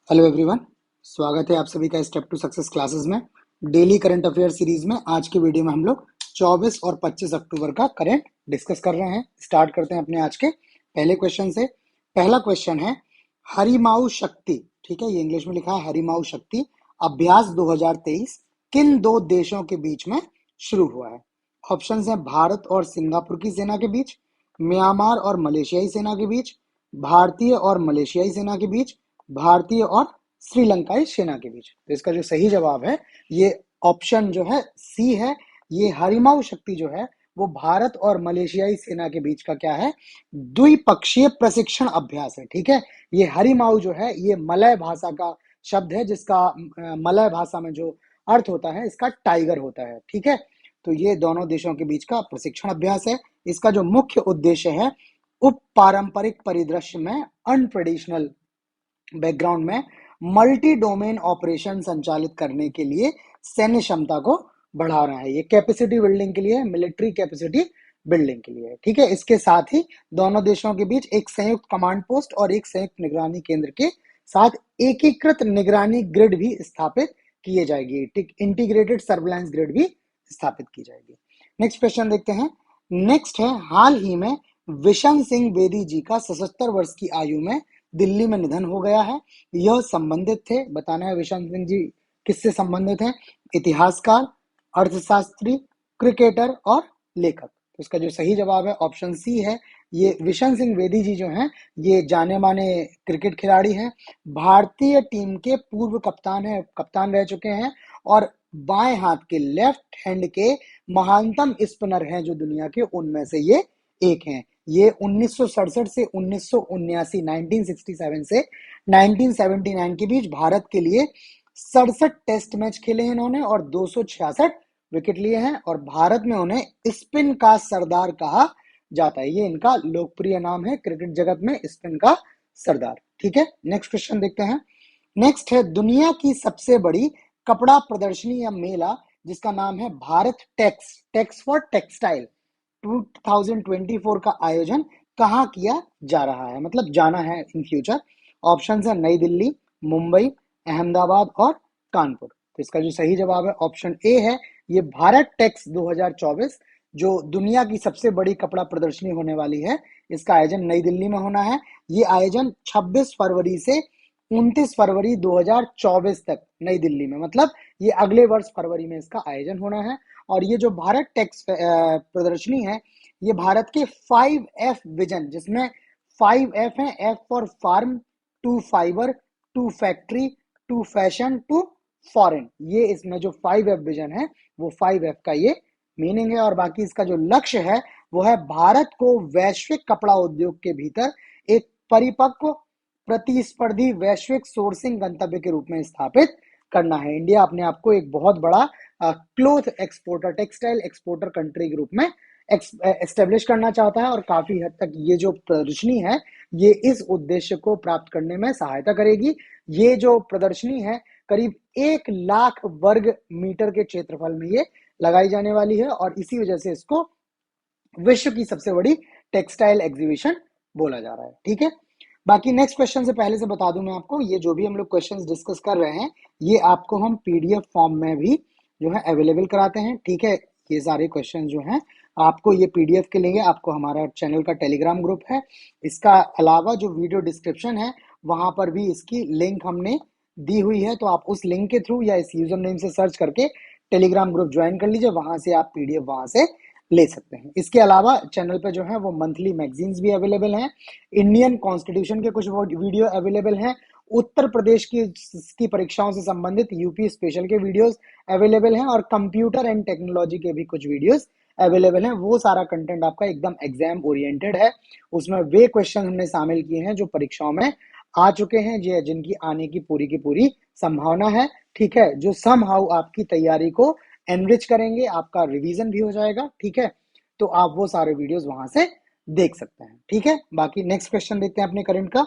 Hello everyone. स्वागत है आप सभी का स्टेप टू सक्सेस क्लासेस में। डेली करंट अफेयर सीरीज में आज की वीडियो में हम लोग 24 और 25 अक्टूबर का करंट डिस्कस कर रहे हैं। स्टार्ट करते हैं अपने आज के पहले क्वेश्चन से। पहला क्वेश्चन है हरिमाऊ शक्ति, ठीक है, ये इंग्लिश में लिखा है हरिमाऊ शक्ति अभ्यास 2023 किन दो देशों के बीच में शुरू हुआ है। ऑप्शन है भारत और सिंगापुर की सेना के बीच, म्यांमार और मलेशियाई सेना के बीच, भारतीय और मलेशियाई सेना के बीच, भारतीय और श्रीलंकाई सेना के बीच। तो इसका जो सही जवाब है ये ऑप्शन जो है सी है। ये हरिमाऊ शक्ति जो है वो भारत और मलेशियाई सेना के बीच का क्या है, द्विपक्षीय प्रशिक्षण अभ्यास है। ठीक है, ये हरिमाऊ जो है ये मलय भाषा का शब्द है, जिसका मलय भाषा में जो अर्थ होता है इसका टाइगर होता है। ठीक है, तो ये दोनों देशों के बीच का प्रशिक्षण अभ्यास है। इसका जो मुख्य उद्देश्य है उप पारंपरिक परिदृश्य में अनट्रेडिशनल बैकग्राउंड में मल्टी डोमेन ऑपरेशन संचालित करने के लिए सैन्य क्षमता को बढ़ाना है। ये कैपेसिटी बिल्डिंग के लिए, मिलिट्री कैपेसिटी बिल्डिंग के लिए। ठीक है, इसके साथ ही दोनों देशों के बीच एक संयुक्त कमांड पोस्ट और एक संयुक्त निगरानी केंद्र के साथ एकीकृत निगरानी ग्रिड भी स्थापित किए जाएगी। इंटीग्रेटेड सर्विलांस ग्रिड भी स्थापित की जाएगी। नेक्स्ट क्वेश्चन देखते हैं। नेक्स्ट है हाल ही में विशन सिंह बेदी जी का 77 वर्ष की आयु में दिल्ली में निधन हो गया है। यह संबंधित थे, बताना है विशन सिंह जी किससे संबंधित हैं, इतिहासकार, अर्थशास्त्री, क्रिकेटर और लेखक। तो इसका जो सही जवाब है ऑप्शन सी है। ये विशन सिंह बेदी जी जो हैं ये जाने माने क्रिकेट खिलाड़ी हैं, भारतीय टीम के पूर्व कप्तान है, कप्तान रह चुके हैं और बाएं हाथ के लेफ्ट हैंड के महानतम स्पिनर हैं जो दुनिया के, उनमें से ये एक हैं। ये 1967 से 1979 1967 से 1979 के बीच भारत के लिए 67 टेस्ट मैच खेले हैं इन्होंने और 266 विकेट लिए हैं और भारत में उन्हें स्पिन का सरदार कहा जाता है। ये इनका लोकप्रिय नाम है क्रिकेट जगत में, स्पिन का सरदार। ठीक है, नेक्स्ट क्वेश्चन देखते हैं। नेक्स्ट है दुनिया की सबसे बड़ी कपड़ा प्रदर्शनी या मेला जिसका नाम है Bharat Tex, Tex for textile 2024 का आयोजन कहाँ किया जा रहा है, मतलब जाना है इन फ्यूचर। ऑप्शन है नई दिल्ली, मुंबई, अहमदाबाद और कानपुर। तो इसका जो सही जवाब है ऑप्शन ए है। ये भारत टेक्स 2024 जो दुनिया की सबसे बड़ी कपड़ा प्रदर्शनी होने वाली है, इसका आयोजन नई दिल्ली में होना है। ये आयोजन 26 फरवरी से 29 फरवरी 2024 तक नई दिल्ली में, मतलब ये अगले वर्ष फरवरी में इसका आयोजन होना है। और ये जो भारत टेक्स प्रदर्शनी है ये भारत के 5F विजन, जिसमें 5F है, F for farm, to fibre, to factory, to fashion, to foreign. ये इसमें जो 5F विजन है वो 5F का ये मीनिंग है। और बाकी इसका जो लक्ष्य है वो है भारत को वैश्विक कपड़ा उद्योग के भीतर एक परिपक्व प्रतिस्पर्धी वैश्विक सोर्सिंग गंतव्य के रूप में स्थापित करना है। इंडिया अपने आप को एक बहुत बड़ा cloth exporter, textile exporter country के रूप में एस्टेब्लिश करना चाहता है और काफी हद तक ये जो प्रदर्शनी है ये इस उद्देश्य को प्राप्त करने में सहायता करेगी। ये जो प्रदर्शनी है करीब 1 लाख वर्ग मीटर के क्षेत्रफल में ये लगाई जाने वाली है और इसी वजह से इसको विश्व की सबसे बड़ी टेक्सटाइल एग्जीबिशन बोला जा रहा है। ठीक है, बाकी नेक्स्ट क्वेश्चन से पहले से बता दूं मैं आपको, ये जो भी हम लोग क्वेश्चंस डिस्कस कर रहे हैं ये आपको हम पीडीएफ फॉर्म में भी जो है अवेलेबल कराते हैं। ठीक है, ये सारे क्वेश्चन जो हैं आपको ये पीडीएफ के लिए आपको हमारा चैनल का टेलीग्राम ग्रुप है, इसका अलावा जो वीडियो डिस्क्रिप्शन है वहां पर भी इसकी लिंक हमने दी हुई है, तो आप उस लिंक के थ्रू या इस यूजर नेम से सर्च करके टेलीग्राम ग्रुप ज्वाइन कर लीजिए, वहां से आप पीडीएफ वहां से ले सकते हैं। इसके अलावा चैनल पे जो है वो मंथली मैगजीन्स भी अवेलेबल हैं, इंडियन कॉन्स्टिट्यूशन के कुछ वीडियो अवेलेबल हैं, उत्तर प्रदेश की परीक्षाओं से संबंधित यूपी स्पेशल के वीडियोस अवेलेबल हैं और कंप्यूटर एंड टेक्नोलॉजी के भी कुछ वीडियोस अवेलेबल हैं। वो सारा कंटेंट आपका एकदम एग्जाम ओरिएंटेड है, उसमें वे क्वेश्चन हमने शामिल किए हैं जो परीक्षाओं में आ चुके हैं, जिनकी आने की पूरी संभावना है। ठीक है, जो समहाउ आपकी तैयारी को एनरिच करेंगे, आपका रिवीजन भी हो जाएगा। ठीक है, तो आप वो सारे वीडियोस वहां से देख सकते हैं। ठीक है, बाकी नेक्स्ट क्वेश्चन देखते हैं अपने करंट का।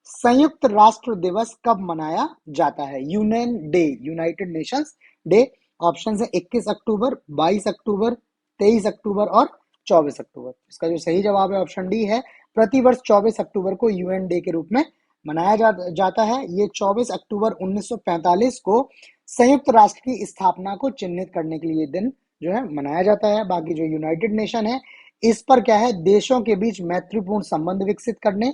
संयुक्त राष्ट्र दिवस कब मनाया जाता है, union day, United Nations day. Option है 21 अक्टूबर, 22 अक्टूबर, 23 अक्टूबर और 24 अक्टूबर। इसका जो सही जवाब है ऑप्शन डी है। प्रतिवर्ष 24 अक्टूबर को यूएन डे के रूप में मनाया जाता है। ये 24 अक्टूबर 1945 को संयुक्त राष्ट्र की स्थापना को चिन्हित करने के लिए ये दिन जो है मनाया जाता है। बाकी जो यूनाइटेड नेशन है, इस पर क्या है, देशों के बीच मैत्रीपूर्ण संबंध विकसित करने,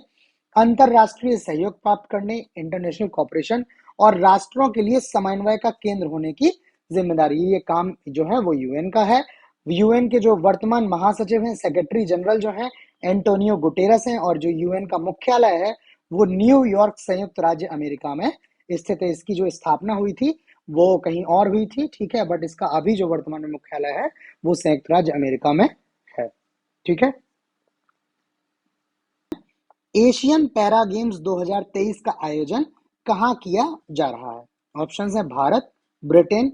अंतरराष्ट्रीय सहयोग प्राप्त करने, इंटरनेशनल कॉपरेशन और राष्ट्रों के लिए समन्वय का केंद्र होने की जिम्मेदारी, ये काम जो है वो यूएन का है। यूएन के जो वर्तमान महासचिव हैं, सेक्रेटरी जनरल जो हैं, एंटोनियो गुटेरस हैं, और जो यूएन का मुख्यालय है वो न्यूयॉर्क संयुक्त राज्य अमेरिका में स्थित है। इसकी जो स्थापना हुई थी वो कहीं और हुई थी, ठीक है, बट इसका अभी जो वर्तमान में मुख्यालय है वो संयुक्त राज्य अमेरिका में है, ठीक है। एशियन पैरा गेम्स 2023 का आयोजन कहाँ किया जा रहा है? ऑप्शंस हैं भारत, ब्रिटेन,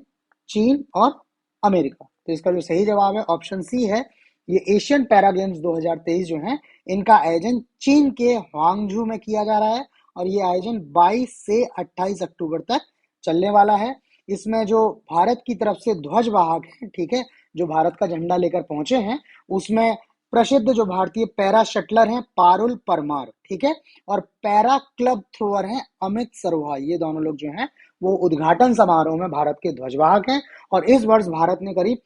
चीन और अमेरिका। तो इसका जो सही जवाब है ऑप्शन सी है। ये एशियन पैरा गेम्स 2023 जो है, इनका आयोजन चीन के ह्वांगझू में किया जा रहा है और ये आयोजन 22 से 28 अक्टूबर तक चलने वाला है। इसमें जो भारत की तरफ से ध्वजवाहक है, ठीक है, जो भारत का झंडा लेकर पहुंचे हैं, उसमें प्रसिद्ध जो भारतीय पैरा शटलर हैं पारुल परमार, ठीक है, और पैरा क्लब थ्रोअर हैं अमित सरोहा। ये दोनों लोग जो हैं वो उद्घाटन समारोह में भारत के ध्वजवाहक हैं। और इस वर्ष भारत ने करीब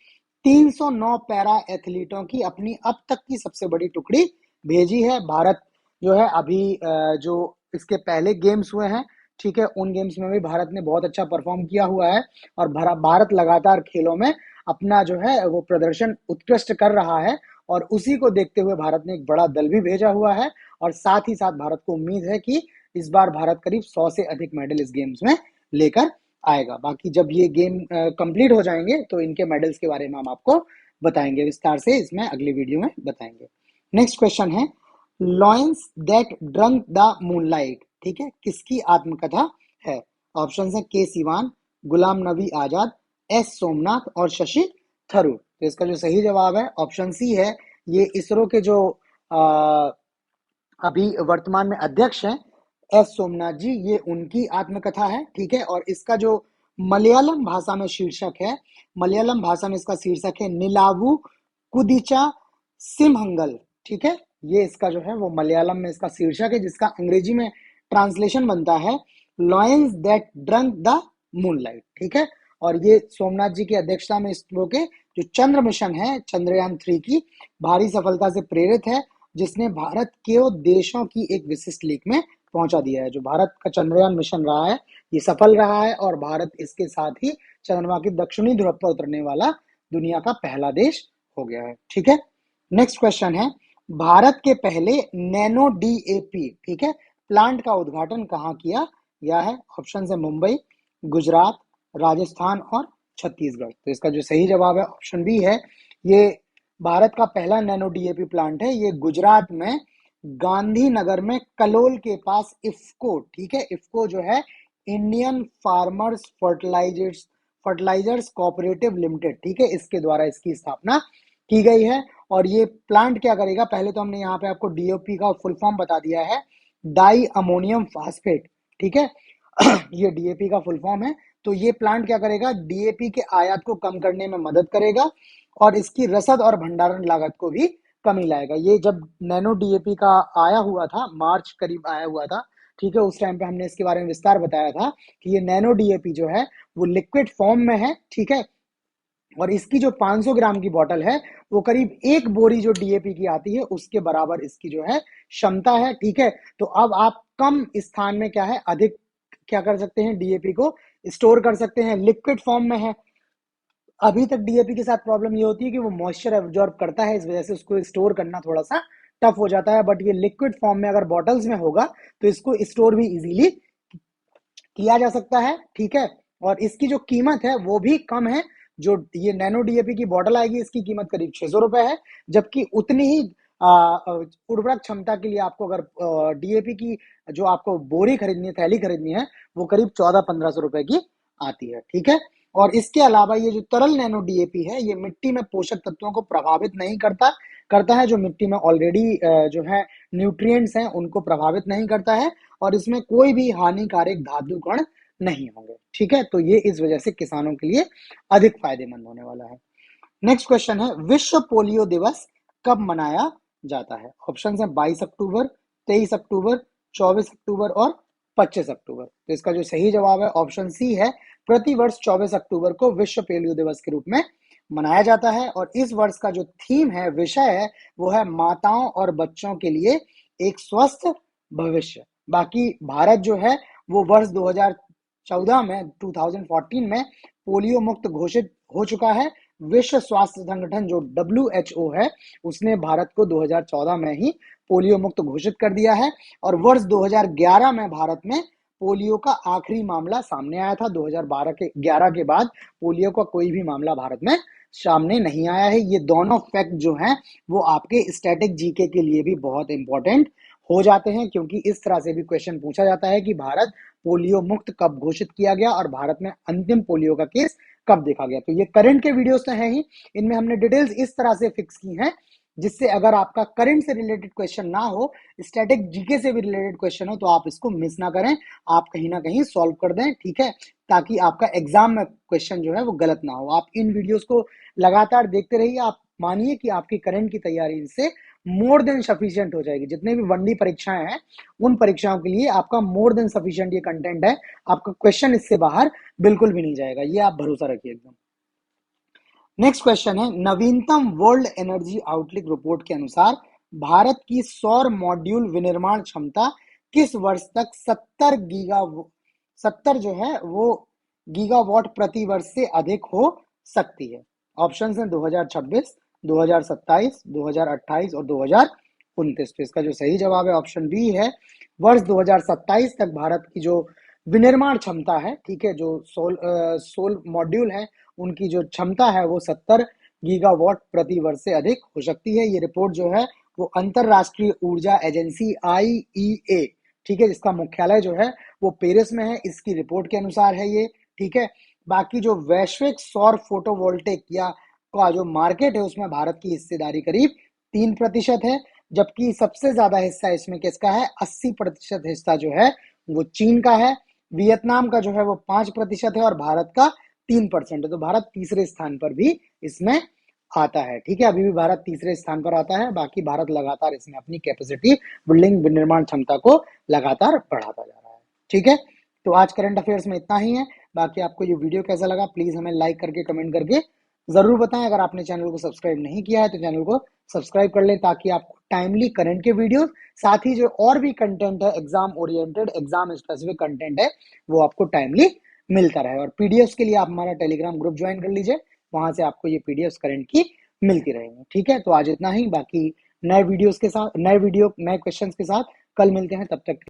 309 पैरा एथलीटों की अपनी अब तक की सबसे बड़ी टुकड़ी भेजी है। भारत जो है अभी जो इसके पहले गेम्स हुए हैं, ठीक है, उन गेम्स में भी भारत ने बहुत अच्छा परफॉर्म किया हुआ है और भारत लगातार खेलों में अपना जो है वो प्रदर्शन उत्कृष्ट कर रहा है। और उसी को देखते हुए भारत ने एक बड़ा दल भी भेजा हुआ है और साथ ही साथ भारत को उम्मीद है कि इस बार भारत करीब 100 से अधिक मेडल इस गेम्स में लेकर आएगा। बाकी जब ये गेम कंप्लीट हो जाएंगे तो इनके मेडल्स के बारे में हम आपको बताएंगे विस्तार से, इसमें अगली वीडियो में बताएंगे। नेक्स्ट क्वेश्चन है, lions that drunk the moonlight, ठीक है, किसकी आत्मकथा है? ऑप्शन है के सिवान, गुलाम नबी आजाद, एस सोमनाथ और शशि थरूर। तो इसका जो सही जवाब है ऑप्शन सी है। ये इसरो के जो अभी वर्तमान में अध्यक्ष हैं एस सोमनाथ जी, ये उनकी आत्मकथा है, ठीक है। और इसका जो मलयालम भाषा में शीर्षक है, मलयालम भाषा में इसका शीर्षक है निलावू कुदिचा सिमहंगल, ठीक है। ये इसका जो है वो मलयालम में इसका शीर्षक है, जिसका अंग्रेजी में ट्रांसलेशन बनता है lions that drunk the moonlight, ठीक है। और ये सोमनाथ जी की अध्यक्षता में इसरो के जो चंद्र मिशन है, चंद्रयान 3 की भारी सफलता से प्रेरित है, जिसने भारत के देशों की एक विशिष्ट लीग में पहुंचा दिया है। जो भारत का चंद्रयान मिशन रहा है ये सफल रहा है और भारत इसके साथ ही चंद्रमा की दक्षिणी ध्रुव पर उतरने वाला दुनिया का पहला देश हो गया है, ठीक है। नेक्स्ट क्वेश्चन है, भारत के पहले नैनो डीएपी, ठीक है, प्लांट का उद्घाटन कहाँ किया गया है? ऑप्शन है मुंबई, गुजरात, राजस्थान और छत्तीसगढ़। तो इसका जो सही जवाब है ऑप्शन बी है। ये भारत का पहला नैनो डीएपी प्लांट है, ये गुजरात में गांधीनगर में कलोल के पास इफ्को, ठीक है, इफ्को जो है Indian Farmers Fertilisers Cooperative Limited, ठीक है, इसके द्वारा इसकी स्थापना की गई है। और ये प्लांट क्या करेगा, पहले तो हमने यहाँ पे आपको डीओपी का फुल फॉर्म बता दिया है, डाई अमोनियम फास्फेट, ठीक है। ये डीएपी का फुल फॉर्म है। तो ये प्लांट क्या करेगा, डीएपी के आयात को कम करने में मदद करेगा और इसकी रसद और भंडारण लागत को भी कमी लाएगा। ये जब नैनो डीएपी का आया हुआ था, मार्च करीब आया हुआ था, ठीक है, उस टाइम पे हमने इसके बारे में विस्तार बताया था कि ये नैनो डीएपी जो है वो लिक्विड फॉर्म में है, ठीक है। और इसकी जो 500 ग्राम की बोतल है वो करीब एक बोरी जो डीएपी की आती है उसके बराबर इसकी जो है क्षमता है, ठीक है। तो अब आप कम स्थान में क्या है, अधिक क्या कर सकते हैं, डीएपी को स्टोर कर सकते हैं, लिक्विड फॉर्म में है। अभी तक डीएपी के साथ प्रॉब्लम ये होती है कि वो मॉइस्चर एब्जॉर्ब करता है, इस वजह से उसको स्टोर करना थोड़ा सा टफ हो जाता है। बट ये लिक्विड फॉर्म में अगर बॉटल्स में होगा तो इसको स्टोर भी इजीली किया जा सकता है, ठीक है। और इसकी जो कीमत है वो भी कम है। जो ये नैनो डीएपी की बॉटल आएगी इसकी कीमत करीब 600 रुपए है, जबकि उतनी ही उर्वरक क्षमता के लिए आपको अगर डीएपी की जो आपको बोरी खरीदनी है, थैली खरीदनी है, वो करीब 1400-1500 रुपए की आती है, ठीक है। और इसके अलावा ये जो तरल नैनो डीएपी है ये मिट्टी में पोषक तत्वों को प्रभावित नहीं करता करता है, जो मिट्टी में ऑलरेडी जो है न्यूट्रिएंट्स हैं उनको प्रभावित नहीं करता है और इसमें कोई भी हानिकारक धातु कण नहीं होंगे, ठीक है। तो ये इस वजह से किसानों के लिए अधिक फायदेमंद होने वाला है। नेक्स्ट क्वेश्चन है, विश्व पोलियो दिवस कब मनाया जाता है? ऑप्शन है 22 अक्टूबर, 23 अक्टूबर, 24 अक्टूबर और 25 अक्टूबर। तो इसका जो सही जवाब है ऑप्शन सी है, प्रतिवर्ष 24 अक्टूबर को विश्व पोलियो दिवस के रूप में मनाया जाता है। और इस वर्ष का जो थीम है, विषय है, वो है माताओं और बच्चों के लिए एक स्वस्थ भविष्य। बाकी भारत जो है वो वर्ष 2014 में 2014 में पोलियो मुक्त घोषित हो चुका है। विश्व स्वास्थ्य संगठन जो WHO है, उसने भारत को 2014 में ही पोलियो मुक्त घोषित कर दिया है। और वर्ष 2011 में भारत में पोलियो का आखिरी मामला सामने आया था। 2012 के 11 के बाद पोलियो का कोई भी मामला भारत में सामने नहीं आया है। ये दोनों फैक्ट जो हैं वो आपके स्टैटिक जीके के लिए भी बहुत इंपॉर्टेंट हो जाते हैं, क्योंकि इस तरह से भी क्वेश्चन पूछा जाता है कि भारत पोलियो मुक्त कब घोषित किया गया और भारत में अंतिम पोलियो का केस कब देखा गया। तो ये करंट के वीडियोस तो है ही, इनमें हमने डिटेल्स इस तरह से फिक्स की हैं जिससे अगर आपका करंट से रिलेटेड क्वेश्चन ना हो, स्टैटिक जीके से भी रिलेटेड क्वेश्चन हो, तो आप इसको मिस ना करें, आप कहीं ना कहीं सॉल्व कर दें, ठीक है, ताकि आपका एग्जाम में क्वेश्चन जो है वो गलत ना हो। आप इन वीडियोस को लगातार देखते रहिए, आप मानिए कि आपकी करंट की तैयारी इससे मोर देन सफिशिएंट हो जाएगी। जितने भी वनडी परीक्षाएं हैं उन परीक्षाओं के लिए आपका मोर देन सफिशिएंट ये कंटेंट है, आपका क्वेश्चन इससे बाहर बिल्कुल भी नहीं जाएगा, ये आप भरोसा रखिए एकदम। नेक्स्ट क्वेश्चन है, नवीनतम वर्ल्ड एनर्जी आउटलुक रिपोर्ट के अनुसार भारत की सौर मॉड्यूल विनिर्माण क्षमता किस वर्ष तक 70 जो है वो गीगावाट प्रति वर्ष से अधिक हो सकती है। ऑप्शन है 2026, 2027, 2028 और 2029। तो इसका जो सही जवाब है ऑप्शन बी है, वर्ष 2027 तक भारत की जो विनिर्माण क्षमता है, ठीक है, जो सोल मॉड्यूल है उनकी जो क्षमता है वो 70 गीगावाट प्रति वर्ष से अधिक हो सकती है। ये रिपोर्ट जो है वो अंतरराष्ट्रीय ऊर्जा एजेंसी IEA, ठीक है, जिसका मुख्यालय जो है वो पेरिस में है, इसकी रिपोर्ट के अनुसार है ये, ठीक है। बाकी जो वैश्विक सौर फोटोवोल्टेक या का जो मार्केट है उसमें भारत की हिस्सेदारी करीब 3% है, जबकि सबसे ज्यादा हिस्सा इसमें किसका है, 80% हिस्सा जो है वो चीन का है। वियतनाम का जो है वो 5% है और भारत का 3% है। तो भारत तीसरे स्थान पर भी इसमें आता है, ठीक है, अभी भी भारत तीसरे स्थान पर आता है। बाकी भारत लगातार इसमें अपनी कैपेसिटी बिल्डिंग विनिर्माण क्षमता को लगातार बढ़ाता जा रहा है, ठीक है। तो आज करंट अफेयर्स में इतना ही है। बाकी आपको ये वीडियो कैसा लगा प्लीज हमें लाइक करके कमेंट करके जरूर बताएं। अगर आपने चैनल को सब्सक्राइब नहीं किया है तो चैनल को सब्सक्राइब कर लें, ताकि आपको टाइमली करंट के वीडियो, साथ ही जो और भी कंटेंट है exam oriented, exam specific content है, वो आपको टाइमली मिलता रहे। और पीडीएफ के लिए आप हमारा टेलीग्राम ग्रुप ज्वाइन कर लीजिए, वहां से आपको ये पीडीएफ करंट की मिलती रहेंगी, ठीक है। तो आज इतना ही, बाकी नए वीडियोस के साथ, नए क्वेश्चंस के साथ कल मिलते हैं, तब तक